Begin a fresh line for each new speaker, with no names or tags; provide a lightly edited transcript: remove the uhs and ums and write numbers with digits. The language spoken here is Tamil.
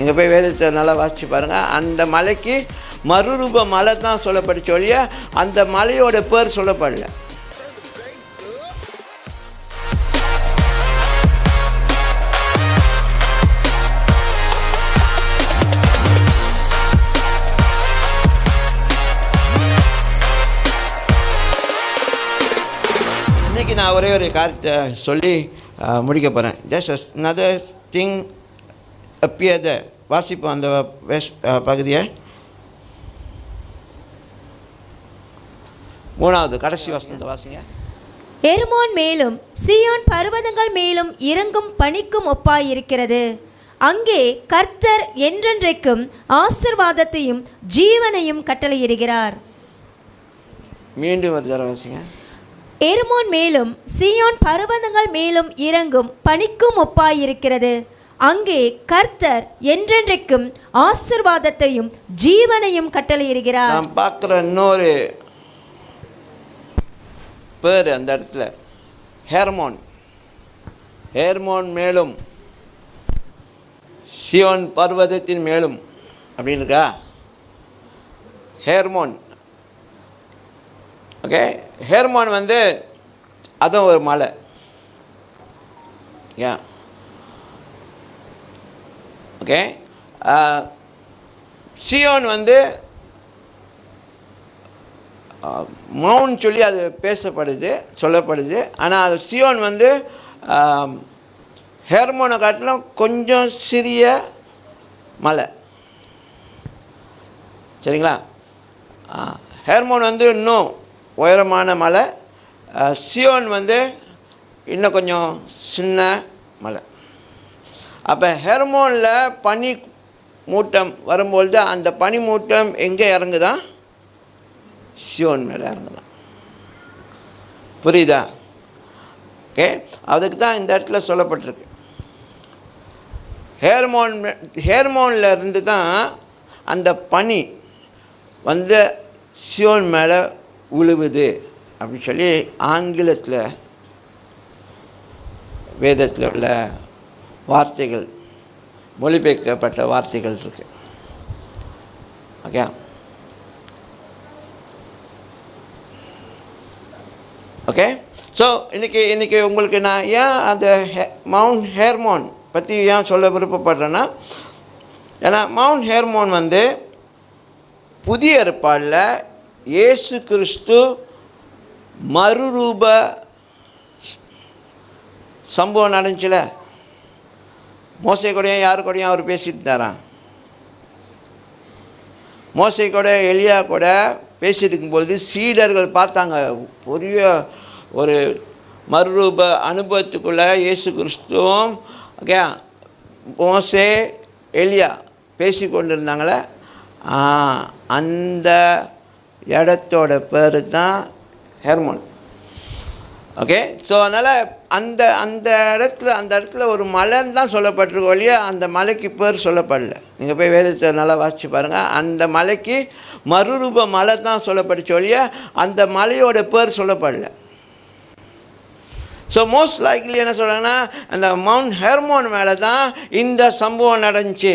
நீங்கள் போய் வேதத்தை நல்லா வாசித்து பாருங்கள். அந்த மலைக்கு மறுரூப மலை தான் சொல்லப்பட்டுச்சு ஒழிய அந்த மலையோட பேர் சொல்லப்படல. இன்றைக்கி நான் ஒரே ஒரு காரியத்தை சொல்லி முடிக்க போகிறேன். Just another thing appeared there. வாசிப்போம் அந்த பகுதியை. 3வது கடைசி வசனத்தை வாசிங்க.
எர்மோன் மேலும் சீயோன் பர்வதங்கள் மேலும் இறங்கும் பனிக்கும் ஒப்பாயிருக்கிறது. அங்கே கர்த்தர் என்றென்றைக்கும் ஆசீர்வாதத்தையும் ஜீவனையும் கட்டளையிடுகிறார்.
மீண்டும் ஒரு தடவை வாசிங்க.
எர்மோன் மேலும் சீயோன் பர்வதங்கள் மேலும் இறங்கும் பனிக்கும் ஒப்பாயிருக்கிறது. அங்கே கர்த்தர் என்றென்றைக்கும் ஆசீர்வாதத்தையும் ஜீவனையும் கட்டளையிடுகிறார்.
நான் பார்க்குற இன்னொரு பேர் அந்த இடத்துல ஹெர்மோன். ஹெர்மோன் மேலும் சியோன் பர்வதத்தின் மேலும் அப்படின்னு இருக்கா. Hermon, okay. ஹெர்மோன் அதுவும் ஒரு மலை. ஏன் ஓகே. சியோன் மவுண்ட் சொல்லி அது சொல்லப்படுது. ஆனால் அது சியோன் ஹெர்மோனை காட்டிலும் கொஞ்சம் சிறிய மலை. சரிங்களா? ஹெர்மோன் இன்னும் உயரமான மலை. சியோன் இன்னும் கொஞ்சம் சின்ன மலை. அப்போ ஹெர்மோனில் பனி மூட்டம் வரும்பொழுது அந்த பனி மூட்டம் எங்கே இறங்குதான்? சியோன் மேலே இறங்குதான். புரியுதா? ஓகே. அதுக்கு தான் இந்த இடத்துல சொல்லப்பட்டிருக்கு. ஹெர்மோனில் இருந்து தான் அந்த பனி சியோன் மேலே உழுவுது அப்படின்னு சொல்லி ஆங்கிலத்தில் வேதத்தில் உள்ள வார்த்தைகள், மொழிபெயர்க்கப்பட்ட வார்த்தைகள் இருக்கு. ஓகே. ஓகே. ஸோ இன்றைக்கி உங்களுக்கு நான் ஏன் அந்த மவுண்ட் ஹெர்மோன் பற்றி ஏன் சொல்ல விருப்பப்படுறேன்னா, ஏன்னா மவுண்ட் ஹெர்மோன் புதிய ஏற்பாடில் இயேசு கிறிஸ்து மறுரூப சம்பவம் நடந்துச்சுல. மோசே கூடயும் யாரு கூடயும் அவர் பேசிட்டு இருந்தாராம். மோசே கூட எலியா கூட பேசிட்டு இருக்கும்பொழுது சீடர்கள் பார்த்தாங்க. பெரிய ஒரு மறுரூப அனுபவத்துக்குள்ளே இயேசு கிறிஸ்துவும் ஓகே மோசே எலியா பேசி கொண்டு இருந்தாங்களே. அந்த இடத்தோட பேர் தான் ஹெர்மோன். ஓகே. ஸோ அதனால் அந்த இடத்துல ஒரு மலைன்னு தான் சொல்லப்பட்டிருக்க ஒழிய அந்த மலைக்கு பேர் சொல்லப்படல. நீங்கள் போய் வேதத்தை நல்லா வாசித்து பாருங்கள். அந்த மலைக்கு மறுரூப மலை தான் சொல்லப்பட்டுச்சு ஒழிய அந்த மலையோட பேர் சொல்லப்படல. ஸோ மோஸ்ட் லைக்லி என்ன சொல்கிறாங்கன்னா, அந்த மவுண்ட் ஹெர்மோன் மேலே தான் இந்த சம்பவம் நடந்துச்சு.